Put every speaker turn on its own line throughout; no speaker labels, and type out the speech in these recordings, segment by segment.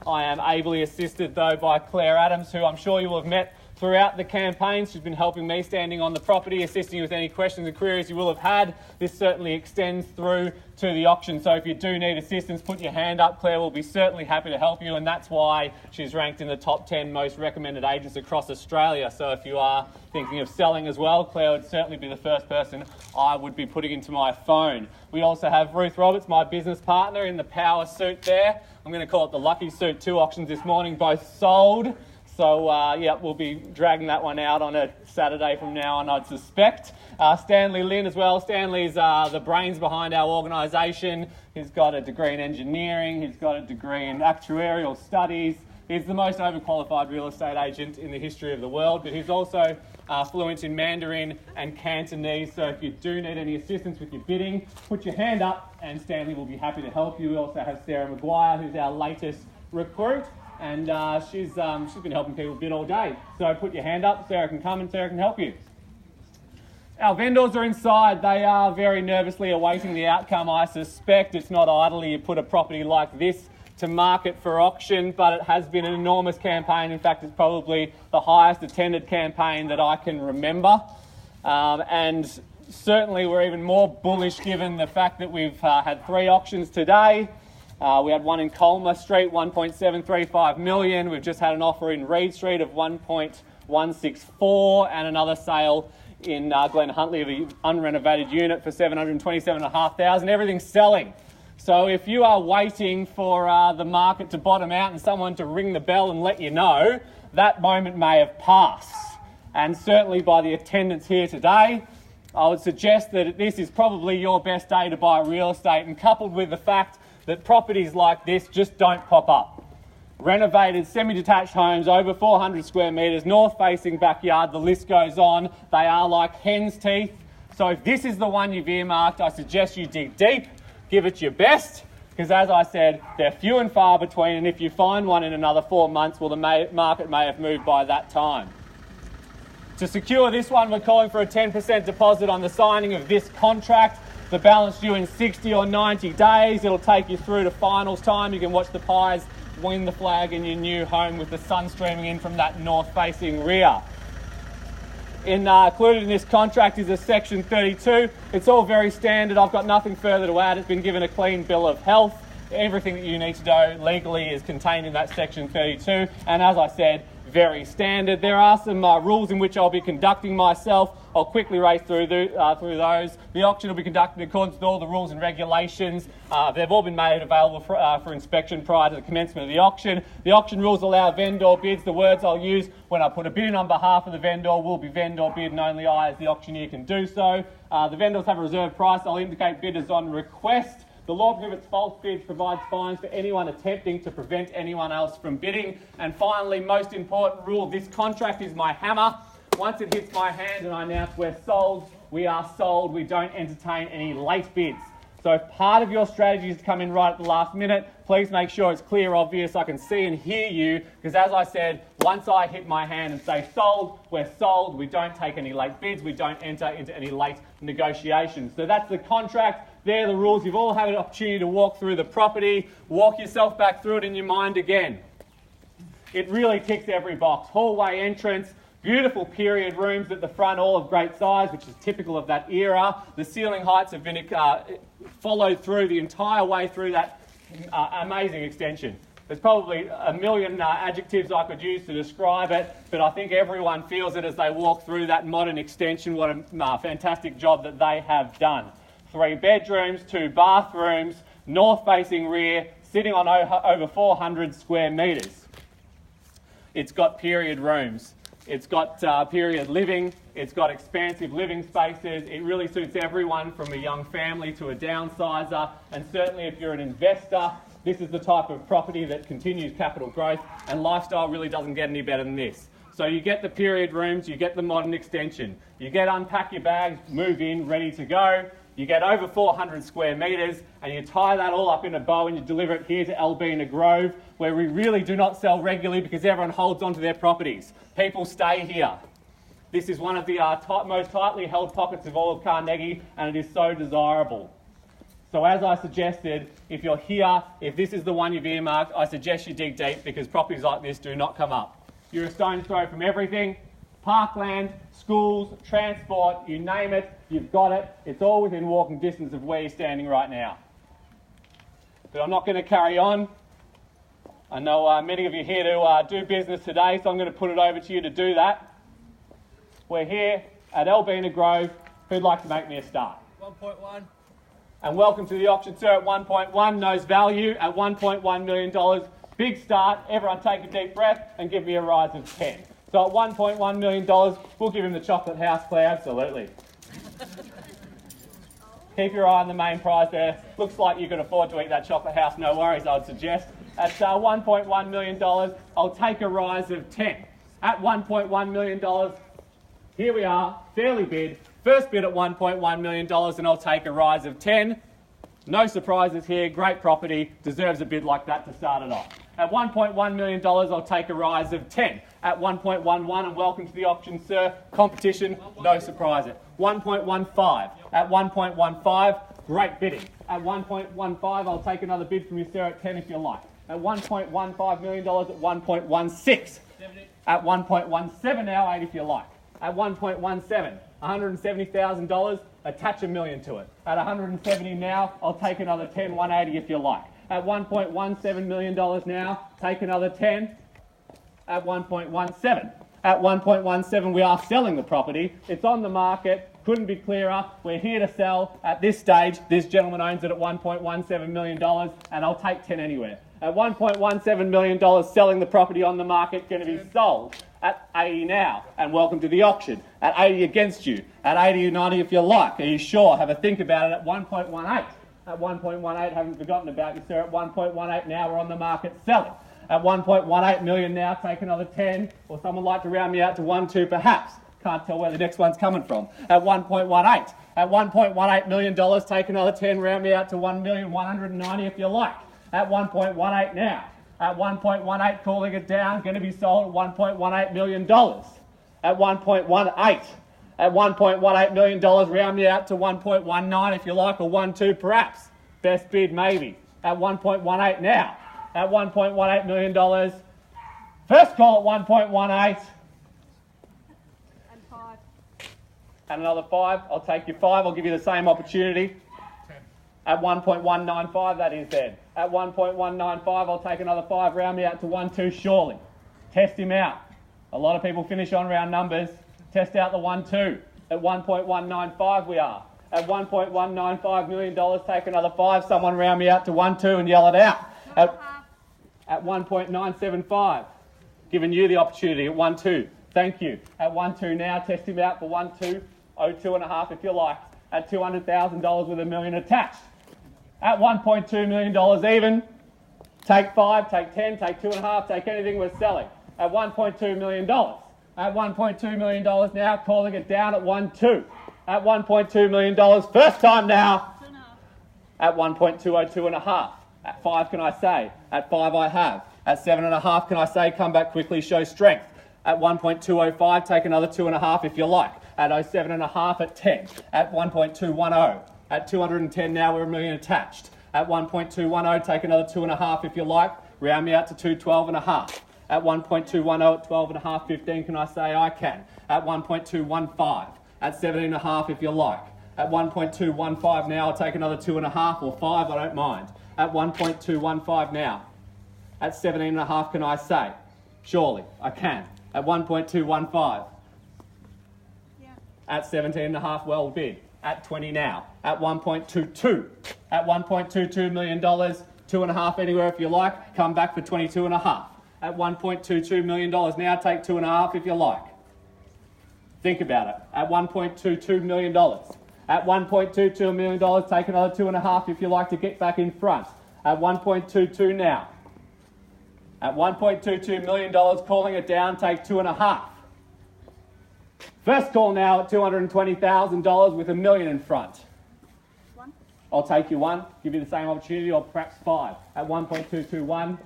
I am ably assisted though by Claire Adams, who I'm sure you will have met throughout the campaign. She's been helping me, standing on the property, assisting you with any questions and queries you will have had. This certainly extends through to the auction, so if you do need assistance, put your hand up. Claire will be certainly happy to help you, and that's why she's ranked in the top 10 most recommended agents across Australia. So if you are thinking of selling as well, Claire would certainly be the first person I would be putting into my phone. We also have Ruth Roberts, my business partner, in the power suit there. I'm going to call it the Lucky Suit. 2 auctions this morning, both sold. So, we'll be dragging that one out on a Saturday from now on, I'd suspect. Stanley Lynn as well. Stanley's the brains behind our organisation. He's got a degree in engineering. He's got a degree in actuarial studies. He's the most overqualified real estate agent in the history of the world, but he's also fluent in Mandarin and Cantonese. So if you do need any assistance with your bidding, put your hand up and Stanley will be happy to help you. We also have Sarah Maguire, who's our latest recruit. And she's been helping people bid all day. So put your hand up, Sarah can come and Sarah can help you. Our vendors are inside. They are very nervously awaiting the outcome, I suspect. It's not idly you put a property like this to market for auction, but it has been an enormous campaign. In fact, it's probably the highest attended campaign that I can remember. And certainly we're even more bullish given the fact that we've had 3 auctions today. We had one in Colmer Street, 1.735 million. We've just had an offer in Reed Street of 1.164 and another sale in Glen Huntly of an unrenovated unit for 727,500. Everything's selling. So if you are waiting for the market to bottom out and someone to ring the bell and let you know, that moment may have passed. And certainly by the attendance here today, I would suggest that this is probably your best day to buy real estate, and coupled with the fact that properties like this just don't pop up. Renovated semi-detached homes, over 400 square metres, north-facing backyard, the list goes on. They are like hen's teeth. So if this is the one you've earmarked, I suggest you dig deep, give it your best, because as I said, they're few and far between, and if you find one in another 4 months, well, the market may have moved by that time. To secure this one, we're calling for a 10% deposit on the signing of this contract. The balance due in 60 or 90 days. It'll take you through to finals time. You can watch the Pies win the flag in your new home with the sun streaming in from that north-facing rear. Included in this contract is a Section 32. It's all very standard. I've got nothing further to add. It's been given a clean bill of health. Everything that you need to know legally is contained in that Section 32. And as I said, very standard. There are some rules in which I'll be conducting myself. I'll quickly race through those. The auction will be conducted in accordance with all the rules and regulations. They've all been made available for inspection prior to the commencement of the auction. The auction rules allow vendor bids. The words I'll use when I put a bid in on behalf of the vendor will be vendor bid, and only I as the auctioneer can do so. The vendors have a reserve price. I'll indicate bidders on request. The law prohibits false bids, provides fines for anyone attempting to prevent anyone else from bidding. And finally, most important rule, this contract is my hammer. Once it hits my hand and I announce we're sold, we are sold. We don't entertain any late bids. So if part of your strategy is to come in right at the last minute, please make sure it's clear, obvious, I can see and hear you, because as I said, once I hit my hand and say sold, we're sold. We don't take any late bids. We don't enter into any late negotiations. So that's the contract. They're the rules. You've all had an opportunity to walk through the property, walk yourself back through it in your mind again. It really ticks every box. Hallway entrance, beautiful period rooms at the front, all of great size, which is typical of that era. The ceiling heights have been followed through the entire way through that amazing extension. There's probably a million adjectives I could use to describe it, but I think everyone feels it as they walk through that modern extension. What a fantastic job that they have done. 3 bedrooms, 2 bathrooms, north-facing rear, sitting on over 400 square metres. It's got period rooms. It's got period living. It's got expansive living spaces. It really suits everyone from a young family to a downsizer. And certainly if you're an investor, this is the type of property that continues capital growth, and lifestyle really doesn't get any better than this. So you get the period rooms, you get the modern extension. You get unpack your bags, move in, ready to go. You get over 400 square metres and you tie that all up in a bow and you deliver it here to Elbena Grove, where we really do not sell regularly because everyone holds onto their properties. People stay here. This is one of the most tightly held pockets of all of Carnegie, and it is so desirable. So as I suggested, if you're here, if this is the one you've earmarked, I suggest you dig deep because properties like this do not come up. You're a stone's throw from everything. Parkland, schools, transport, you name it, you've got it. It's all within walking distance of where you're standing right now. But I'm not going to carry on. I know many of you here to do business today, so I'm going to put it over to you to do that. We're here at Elbena Grove. Who'd like to make me a start?
1.1.
And welcome to the auction, sir, at 1.1. Knows value at $1.1 million. Big start. Everyone take a deep breath and give me a rise of 10. So at $1.1 million, we'll give him the chocolate house, Claire, absolutely. Keep your eye on the main prize there. Looks like you can afford to eat that chocolate house, no worries, I'd suggest. At $1.1 million, I'll take a rise of 10. At $1.1 million, here we are, fairly bid. First bid at $1.1 million, and I'll take a rise of 10. No surprises here, great property, deserves a bid like that to start it off. At $1.1 million, I'll take a rise of 10. At 1.11, and welcome to the auction, sir. Competition, no surprises. 1.15. At 1.15, great bidding. At 1.15, I'll take another bid from you, sir, at 10 if you like. At $1.15 million, at 1.16. At 1.17 now, 8 if you like. At 1.17, $170,000, attach $1 million to it. At 170 now, I'll take another 10, 180 if you like. At $1.17 million now, take another 10. At 1.17. At 1.17, we are selling the property. It's on the market. Couldn't be clearer. We're here to sell. At this stage, this gentleman owns it at $1.17 million, and I'll take 10 anywhere. At $1.17 million, selling the property on the market, going to be sold at 80 now, and welcome to the auction. At 80 against you. At 80 or 90 if you like. Are you sure? Have a think about it at 1.18. At 1.18, haven't forgotten about you, sir. At 1.18 now, we're on the market selling. At 1.18 million now, take another 10, or someone like to round me out to 1.2 perhaps. Can't tell where the next one's coming from. At 1.18. At $1.18 million, take another 10, round me out to 1,190,000 if you like. At 1.18 now. At 1.18, calling it down, going to be sold at $1.18 million. At 1.18. At $1.18 million, round me out to 1.19 if you like, or 1.2 perhaps. Best bid maybe. At 1.18 now. At $1.18 million. First call at 1.18.
And 5.
And another 5. I'll take your 5. I'll give you the same opportunity.
10.
At 1.195, that is then. At 1.195, I'll take another 5. Round me out to 1.2 surely. Test him out. A lot of people finish on round numbers. Test out the 1.2. At 1.195 we are. At $1.195 million, take another 5. Someone round me out to 1.2 and yell it out. At 1.975, giving you the opportunity at 1.2. Thank you. At 1.2 now, test him out for 1.2, 02.5 if you like. At $200,000 with $1 million attached. At $1.2 million even, take 5, take 10, take 2.5, take anything we're selling. At $1.2 million. At $1.2 million now, calling it down at 1.2. At $1.2 million, first time now.
2.5.
At 1.202.5. At 5 can I say? At 5 I have. At 7.5 can I say come back quickly, show strength. At 1.205 take another 2.5 if you like. At 07.5 at 10. At 1.210. At 210 now we're $1 million attached. At 1.210 take another 2.5 if you like. Round me out to 212.5. At 1.210 at 12.5, 15 can I say I can. At 1.215. At 17.5 if you like. At 1.215 now I'll take another 2.5 or 5, I don't mind. At 1.215 now. At 17.5 can I say? Surely, I can. At 1.215.
Yeah.
At 17.5, well bid. At 20 now. At 1.22. At $1.22 million, 2.5 anywhere if you like. Come back for 22.5. At $1.22 million now, take 2.5 if you like. Think about it. At $1.22 million. At $1.22 million, take another 2.5 if you like to get back in front. At 1.22 now. At $1.22 million, calling it down, take 2.5. First call now at $220,000 with $1 million in front.
1.
I'll take you 1, give you the same opportunity, or perhaps 5. At 1.221,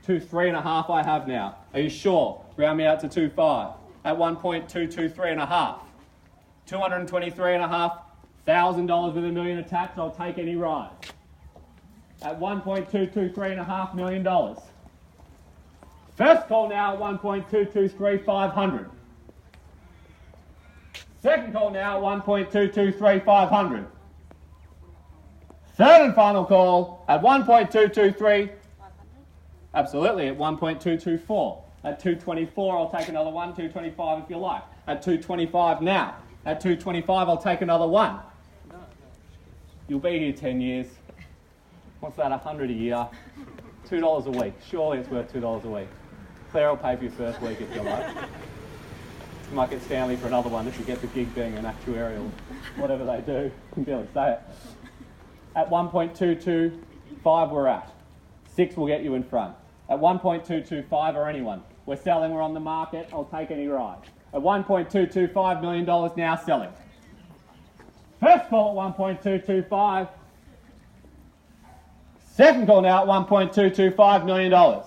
3.5 I have now. Are you sure? Round me out to 2.5. At 1.223.5. 223.5, $1,000 with $1 million attached, I'll take any rise. At $1.223.5 million. First call now at $1.223,500. Second call now at $1.223,500. Third and final call at 1.223. Absolutely, at 1.224. At 224, I'll take another one. 225 if you like. At 225 now. At 225, I'll take another one. You'll be here 10 years. What's that, 100 a year? $2 a week. Surely it's worth $2 a week. Claire will pay for your first week if you like. You might get Stanley for another one if you get the gig being an actuarial, whatever they do. I can barely say it. At 1.225 we're at. 6 will get you in front. At 1.225 or anyone. We're selling, we're on the market, I'll take any ride. At $1.225 million now selling. First call at 1.225. Second call now at $1.225 million.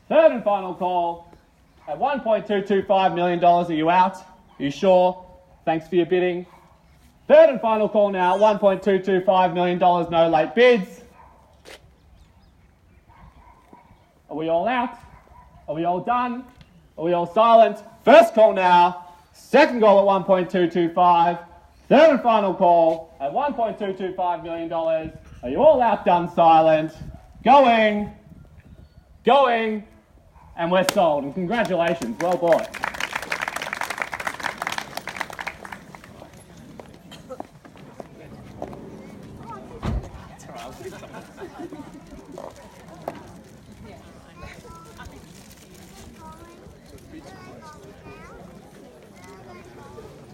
Third and final call at $1.225 million. Are you out? Are you sure? Thanks for your bidding. Third and final call now at $1.225 million. No late bids. Are we all out? Are we all done? Are we all silent? First call now. Second call at 1.225. Third and final call at $1.225 million. Are you all out, done, silent? Going, and we're sold. And congratulations, well bought.